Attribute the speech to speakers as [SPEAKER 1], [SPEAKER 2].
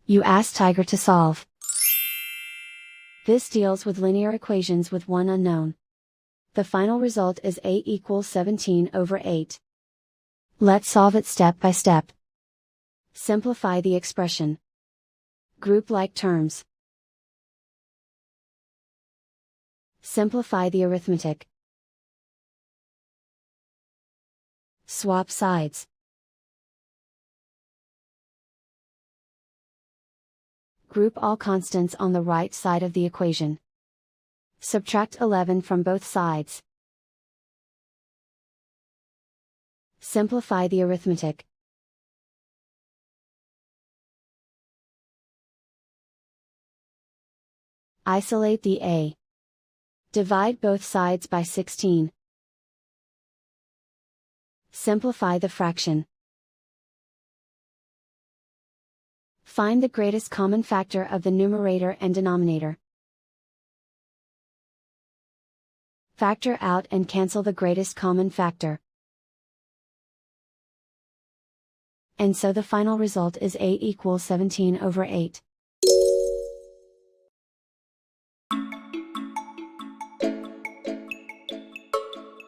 [SPEAKER 1] You ask Tiger to solve. This deals with linear equations with one unknown. The final result is a equals 17/8. Let's solve it step by step. Simplify the expression. Group like terms. Simplify the arithmetic. Swap sides. Group all constants on the right side of the equation. Subtract 11 from both sides. Simplify the arithmetic. Isolate the a. Divide both sides by 16. Simplify the fraction. Find the greatest common factor of the numerator and denominator. Factor out and cancel the greatest common factor. And so the final result is a equals 17/8.